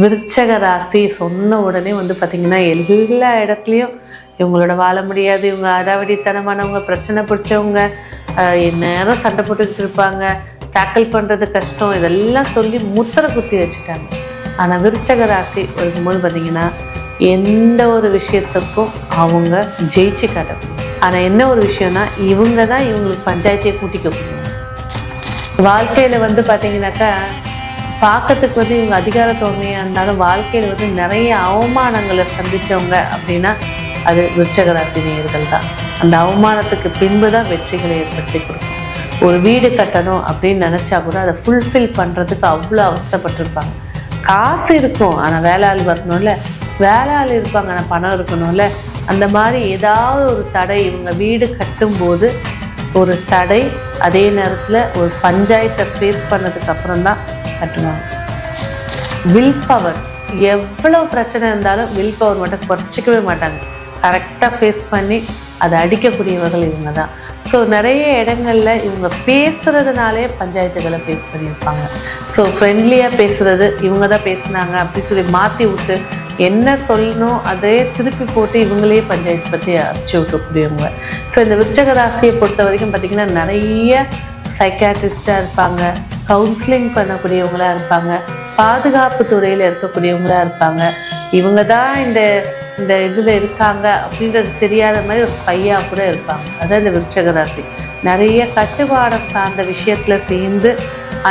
விருச்சக ராசி சொன்ன உடனே பார்த்திங்கன்னா எல்லா இடத்துலையும் இவங்களோட வாழ முடியாது, இவங்க அடாவடித்தனமானவங்க, பிரச்சனை பிடிச்சவங்க, நேரம் சண்டை போட்டுக்கிட்டு இருப்பாங்க, டேக்கிள் பண்ணுறது கஷ்டம், இதெல்லாம் சொல்லி முத்திரை குத்தி வச்சுட்டாங்க. ஆனால் விருச்சக ராசி இருக்கும்போது பார்த்திங்கன்னா எந்த ஒரு விஷயத்துக்கும் அவங்க ஜெயிச்சு காட்டணும். ஆனால் என்ன ஒரு விஷயம்னா இவங்க தான் இவங்களுக்கு பஞ்சாயத்தையே கூட்டிக்க முடியும். வாழ்க்கையில் பார்த்திங்கனாக்கா பார்க்கறதுக்கு இவங்க அதிகார தோல்மையாக இருந்தாலும் வாழ்க்கையில் நிறைய அவமானங்களை சந்தித்தவங்க அப்படின்னா அது விருச்சக ராசி நேயர்கள் தான். அந்த அவமானத்துக்கு பின்பு தான் வெற்றிகளை ஏற்படுத்தி கொடுக்கும். ஒரு வீடு கட்டணும் அப்படின்னு நினச்சா கூட அதை ஃபுல்ஃபில் பண்ணுறதுக்கு அவ்வளோ அவஸ்தைப்பட்டிருப்பாங்க. காசு இருக்கும் ஆனால் வேலை ஆள் வரணும்ல, வேலை ஆள் இருப்பாங்க ஆனால் பணம் இருக்கணும்ல. அந்த மாதிரி ஏதாவது ஒரு தடை, இவங்க வீடு கட்டும்போது ஒரு தடை, அதே நேரத்தில் ஒரு பஞ்சாயத்தை ஃபேஸ் பண்ணதுக்கு அப்புறம் தான் கட்டுவாங்க. வில் பவர், எவ்வளோ பிரச்சனை இருந்தாலும் வில் பவர் மட்டும் குறைச்சிக்கவே மாட்டாங்க. கரெக்டாக ஃபேஸ் பண்ணி அதை அடிக்கக்கூடியவர்கள் இவங்க தான். ஸோ நிறைய இடங்களில் இவங்க பேசுகிறதுனாலே பஞ்சாயத்துகளை ஃபேஸ் பண்ணியிருப்பாங்க. ஸோ ஃப்ரெண்ட்லியாக பேசுகிறது, இவங்க தான் பேசுனாங்க அப்படி சொல்லி மாற்றி விட்டு என்ன சொல்லணும் அதே திருப்பி போட்டு இவங்களே பஞ்சாயத்து பற்றி அரைச்சி விட்டுக்கூடியவங்க. ஸோ இந்த விருச்சக ராசியை பொறுத்த வரைக்கும் பார்த்திங்கன்னா நிறைய சைக்காட்ரிஸ்டாக இருப்பாங்க, கவுன்சிலிங் பண்ணக்கூடியவங்களாக இருப்பாங்க, பாதுகாப்பு துறையில் இருக்கக்கூடியவங்களாக இருப்பாங்க. இவங்க தான் இந்த இதில் இருக்காங்க அப்படின்றது தெரியாத மாதிரி ஒரு பையா கூட இருப்பாங்க. அதான் இந்த விருச்சக ராசி. நிறைய கட்டுப்பாடம் சார்ந்த விஷயத்தில் சேர்ந்து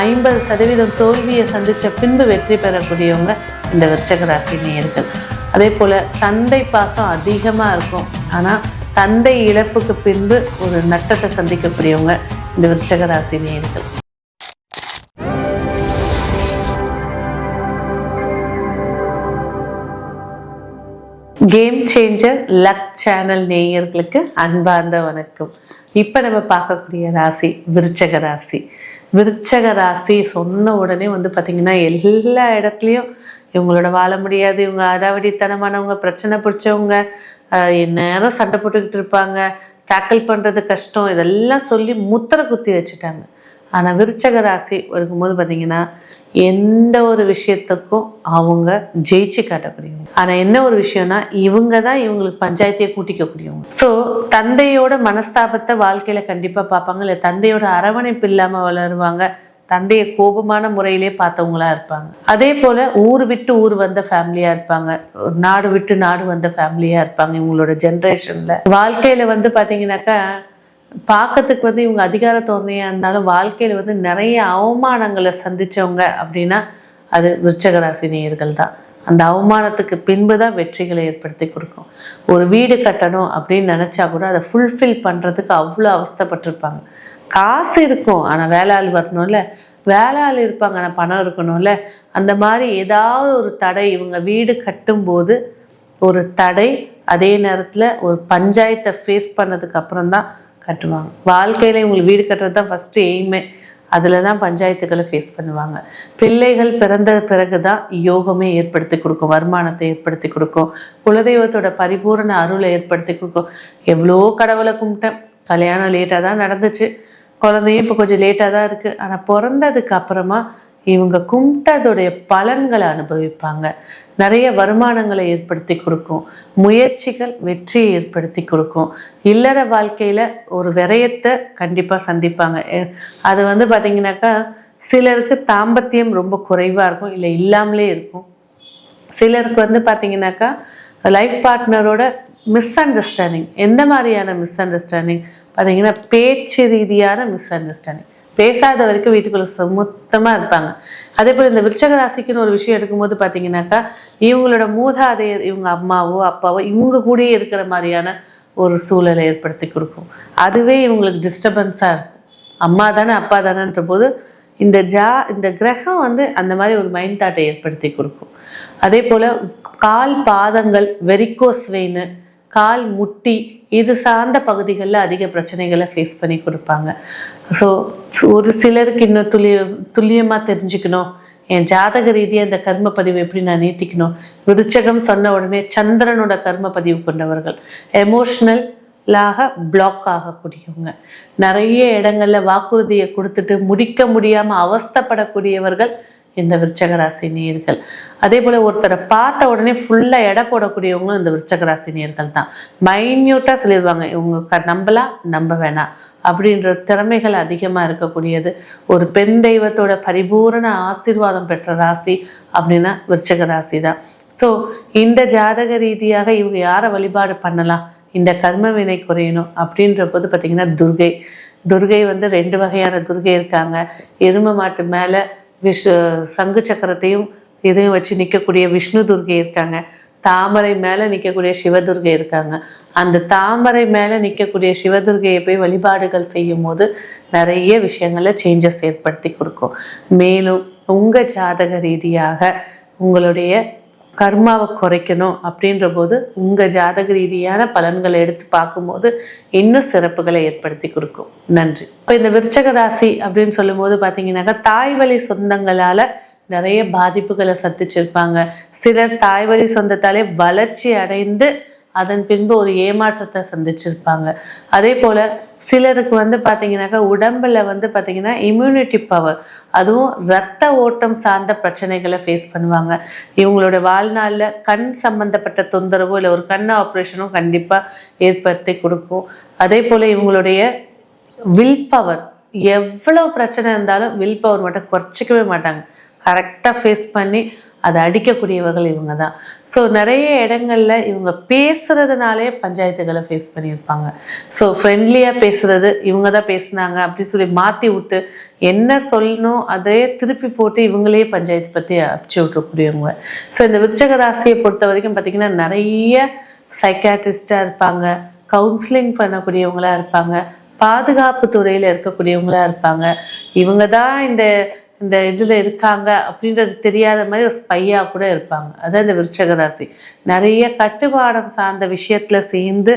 50% தோல்வியை சந்தித்த பின்பு வெற்றி பெறக்கூடியவங்க இந்த விருச்சக ராசி நேயர்கள். அதே போல் தந்தை பாசம் அதிகமாக இருக்கும், ஆனால் தந்தை இழப்புக்கு பின்பு ஒரு நட்டத்தை சந்திக்கக்கூடியவங்க இந்த விருச்சக ராசி நேயர்கள். கேம் சேஞ்சர் லக் சேனல் நேயர்களுக்கு அன்பார்ந்த வணக்கம். இப்போ நம்ம பார்க்கக்கூடிய ராசி விருச்சக ராசி. விருச்சக ராசி சொன்ன உடனே பார்த்திங்கன்னா எல்லா இடத்துலையும் இவங்களோட வாழ முடியாது, இவங்க அடாவடித்தனமானவங்க, பிரச்சனை பிடிச்சவங்க, நேரம் சண்டை போட்டுக்கிட்டு இருப்பாங்க, டேக்கிள் பண்ணுறது கஷ்டம், இதெல்லாம் சொல்லி முத்திரை குத்தி வச்சுட்டாங்க. ஆனால் விருச்சக ராசி இருக்கும்போது பார்த்திங்கன்னா எந்த ஒரு விஷயத்துக்கும் அவங்க ஜெயிச்சு காட்டக்கூடியவங்க. ஆனால் என்ன ஒரு விஷயம்னா இவங்க தான் இவங்களுக்கு பஞ்சாயத்தையே கூட்டிக்கக்கூடியவங்க. ஸோ தந்தையோட மனஸ்தாபத்தை வாழ்க்கையில் கண்டிப்பாக பார்ப்பாங்க, இல்லை தந்தையோட அரவணைப்பு இல்லாமல் வளருவாங்க, தந்தையை கோபமான முறையிலே பார்த்தவங்களா இருப்பாங்க. அதே போல் ஊர் விட்டு ஊர் வந்த ஃபேமிலியாக இருப்பாங்க, நாடு விட்டு நாடு வந்த ஃபேமிலியாக இருப்பாங்க. இவங்களோட ஜென்ரேஷனில் வாழ்க்கையில் பார்த்தீங்கன்னாக்கா பார்க்கறதுக்கு இவங்க அதிகார தோரணையாக இருந்தாலும் வாழ்க்கையில் நிறைய அவமானங்களை சந்தித்தவங்க அப்படின்னா அது விருச்சக ராசி நேயர்கள் தான். அந்த அவமானத்துக்கு பின்பு தான் வெற்றிகளை ஏற்படுத்தி கொடுக்கும். ஒரு வீடு கட்டணும் அப்படின்னு நினச்சா கூட அதை ஃபுல்ஃபில் பண்ணுறதுக்கு அவ்வளோ அவஸ்தைப்பட்டிருப்பாங்க. காசு இருக்கும் ஆனால் வேலை ஆள் வரணும்ல, வேலை ஆள் இருப்பாங்க ஆனால் பணம் இருக்கணும்ல. அந்த மாதிரி ஏதாவது ஒரு தடை, இவங்க வீடு கட்டும்போது ஒரு தடை, அதே நேரத்தில் ஒரு பஞ்சாயத்தை ஃபேஸ் பண்ணதுக்கு அப்புறம் தான் கட்டுவாங்க. வாழ்க்கையில் இவங்களுக்கு வீடு கட்டுறது தான் ஃபஸ்ட்டு எய்மே. அதில் தான் பஞ்சாயத்துக்களை ஃபேஸ் பண்ணுவாங்க. பிள்ளைகள் பிறந்த பிறகு தான் யோகமே ஏற்படுத்தி கொடுக்கும், வருமானத்தை ஏற்படுத்தி கொடுக்கும், குலதெய்வத்தோட பரிபூரண அருளை ஏற்படுத்தி கொடுக்கும். எவ்வளோ கடவுளை கும்பிட்டேன், கல்யாணம் லேட்டாக தான் நடந்துச்சு, குழந்தையும் இப்போ கொஞ்சம் லேட்டாக தான் இருக்குது, ஆனால் பிறந்ததுக்கு அப்புறமா இவங்க கும்பிட்டதோடைய பலன்களை அனுபவிப்பாங்க. நிறைய வருமானங்களை ஏற்படுத்தி கொடுக்கும், முயற்சிகள் வெற்றியை ஏற்படுத்தி கொடுக்கும். இல்லற வாழ்க்கையில் ஒரு விரயத்தை கண்டிப்பாக சந்திப்பாங்க. அது பார்த்திங்கனாக்கா சிலருக்கு தாம்பத்தியம் ரொம்ப குறைவாக இருக்கும், இல்லை இல்லாமலே இருக்கும். சிலருக்கு பார்த்திங்கனாக்கா லைஃப் பார்ட்னரோட மிஸ் அண்டர்ஸ்டாண்டிங். எந்த மாதிரியான மிஸ் அண்டர்ஸ்டாண்டிங் பார்த்திங்கன்னா பேச்சு ரீதியான மிஸ் அண்டர்ஸ்டாண்டிங். பேசாத வரைக்கும் வீட்டுக்குள்ள சுத்தமாக இருப்பாங்க. அதே போல் இந்த விருச்சக ராசிக்குன்னு ஒரு விஷயம் எடுக்கும்போது பார்த்தீங்கன்னாக்கா இவங்களோட மூதாதையர், இவங்க அம்மாவோ அப்பாவோ இவங்க கூடயே இருக்கிற மாதிரியான ஒரு சூழலை ஏற்படுத்தி கொடுக்கும். அதுவே இவங்களுக்கு டிஸ்டர்பன்ஸாக இருக்கும். அம்மா தானே அப்பா தானேன்ற போது இந்த கிரகம் அந்த மாதிரி ஒரு மைண்ட் தாட்டை ஏற்படுத்தி கொடுக்கும். அதே போல் கால் பாதங்கள், வெரிகோஸ் வெயின், கால் முட்டி, இது சார்ந்த பகுதிகளில் அதிக பிரச்சனைகளை ஃபேஸ் பண்ணி கொடுப்பாங்க. ஸோ ஒரு சிலருக்கு இன்னும் துல்லியமாக தெரிஞ்சுக்கணும், என் ஜாதக ரீதியாக இந்த கர்ம பதிவு எப்படி நான் நீட்டிக்கணும். விருச்சகம் சொன்ன உடனே சந்திரனோட கர்ம பதிவு கொண்டவர்கள், எமோஷ்னலாக பிளாக் ஆகக்கூடியவங்க, நிறைய இடங்களில் வாக்குறுதியை கொடுத்துட்டு முடிக்க முடியாமல் அவஸ்தைப்படக்கூடியவர்கள் இந்த விருச்சக ராசி நேயர்கள். அதே போல ஒருத்தரை பார்த்த உடனே ஃபுல்லா எடை போடக்கூடியவங்களும் இந்த விருச்சக ராசி நேயர்கள் தான். மைன்யூட்டா சொல்லிடுவாங்க, இவங்க நம்பலாம் நம்ப வேணாம் அப்படின்ற திறமைகள் அதிகமா இருக்கக்கூடியது. ஒரு பெண் தெய்வத்தோட பரிபூரண ஆசீர்வாதம் பெற்ற ராசி அப்படின்னா விருச்சக ராசி தான். ஸோ இந்த ஜாதக ரீதியாக இவங்க யாரை வழிபாடு பண்ணலாம், இந்த கர்ம வினை குறையணும் அப்படின்ற போது பார்த்தீங்கன்னா துர்கை வந்து 2 வகையான துர்கை இருக்காங்க. எரும மாட்டு மேலே சங்கு சக்கரத்தையும் இதையும் வச்சு நிற்கக்கூடிய விஷ்ணு துர்கை இருக்காங்க. தாமரை மேலே நிற்கக்கூடிய சிவதுர்கை இருக்காங்க. அந்த தாமரை மேலே நிற்கக்கூடிய சிவதுர்கையை போய் வழிபாடுகள் செய்யும் போது நிறைய விஷயங்களில் சேஞ்சஸ் ஏற்படுத்தி கொடுக்கும். மேலும் உங்கள் ஜாதக ரீதியாக உங்களுடைய கர்மாவை குறைக்கணும் அப்படின்ற போது உங்கள் ஜாதக ரீதியான பலன்களை எடுத்து பார்க்கும்போது இன்னும் சிறப்புகளை ஏற்படுத்தி கொடுக்கும். நன்றி. இப்போ இந்த விருச்சக ராசி அப்படின்னு சொல்லும் போது பார்த்தீங்கன்னாக்கா தாய் வழி சொந்தங்களால் நிறைய பாதிப்புகளை சந்திச்சிருப்பாங்க. சிலர் தாய் வழி சொந்தத்தாலே வளர்ச்சி அடைந்து அதன் பின்பு ஒரு ஏமாற்றத்தை சந்திச்சிருப்பாங்க. அதே போல சிலருக்கு வந்து பார்த்தீங்கன்னாக்கா உடம்புல வந்து பார்த்தீங்கன்னா இம்யூனிட்டி பவர், அதுவும் இரத்த ஓட்டம் சார்ந்த பிரச்சனைகளை ஃபேஸ் பண்ணுவாங்க. இவங்களோட வாழ்நாளில் கண் சம்பந்தப்பட்ட தொந்தரவோ இல்லை ஒரு கண் ஆப்ரேஷனோ கண்டிப்பாக ஏற்படுத்தி கொடுக்கும். அதே போல் இவங்களுடைய வில் பவர், எவ்வளோ பிரச்சனை இருந்தாலும் வில் பவர் மட்டும் குறைச்சிக்கவே மாட்டாங்க. கரெக்டாக ஃபேஸ் பண்ணி அதை அடிக்கக்கூடியவர்கள் இவங்க தான். ஸோ நிறைய இடங்கள்ல இவங்க பேசுறதுனாலே பஞ்சாயத்துகளை ஃபேஸ் பண்ணியிருப்பாங்க. ஸோ ஃப்ரெண்ட்லியாக பேசுறது, இவங்க தான் பேசுனாங்க அப்படின்னு சொல்லி மாற்றி விட்டு என்ன சொல்லணும் அதே திருப்பி போட்டு இவங்களே பஞ்சாயத்து பற்றி அடிச்சு விட்டுக்கூடியவங்க. ஸோ இந்த விருச்சக ராசியை பொறுத்த வரைக்கும் பார்த்தீங்கன்னா நிறைய சைக்காட்ரிஸ்டாக இருப்பாங்க, கவுன்சிலிங் பண்ணக்கூடியவங்களா இருப்பாங்க, பாதுகாப்பு துறையில் இருக்கக்கூடியவங்களா இருப்பாங்க. இவங்க தான் இந்த இதில் இருக்காங்க அப்படின்றது தெரியாத மாதிரி ஒரு ஸ்பையாக கூட இருப்பாங்க. அதான் இந்த விருச்சக ராசி. நிறைய கட்டுப்பாடம் சார்ந்த விஷயத்தில் சேர்ந்து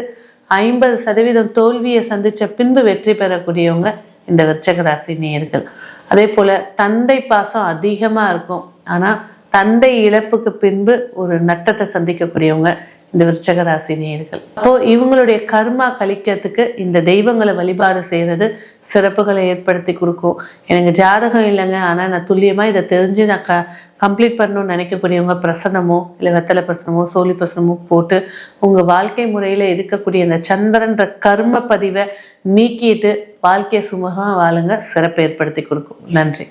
50% தோல்வியை சந்தித்த பின்பு வெற்றி பெறக்கூடியவங்க இந்த விருச்சக ராசி நேயர்கள். அதே போல் தந்தை பாசம் அதிகமாக இருக்கும். ஆனால் தந்தை இழப்புக்கு பின்பு ஒரு நட்டத்தை சந்திக்கக்கூடியவங்க இந்த விருச்சக ராசி நேயர்கள். அப்போ இவங்களுடைய கர்மா கழிக்கிறதுக்கு இந்த தெய்வங்களை வழிபாடு செய்யறது சிறப்புகளை ஏற்படுத்தி கொடுக்கும். எனக்கு ஜாதகம் இல்லைங்க, ஆனால் நான் துல்லியமாக இதை தெரிஞ்சு நான் கம்ப்ளீட் பண்ணணும்னு நினைக்கக்கூடியவங்க பிரசனமோ இல்லை வெத்தலை பிரசனமோ சோழி பிரசனமோ போட்டு உங்கள் வாழ்க்கை முறையில் இருக்கக்கூடிய இந்த சந்திரன்ற கர்ம பதிவை நீக்கிட்டு வாழ்க்கையை சுமூகமாக வாழுங்க, சிறப்பு ஏற்படுத்தி கொடுக்கும். நன்றி.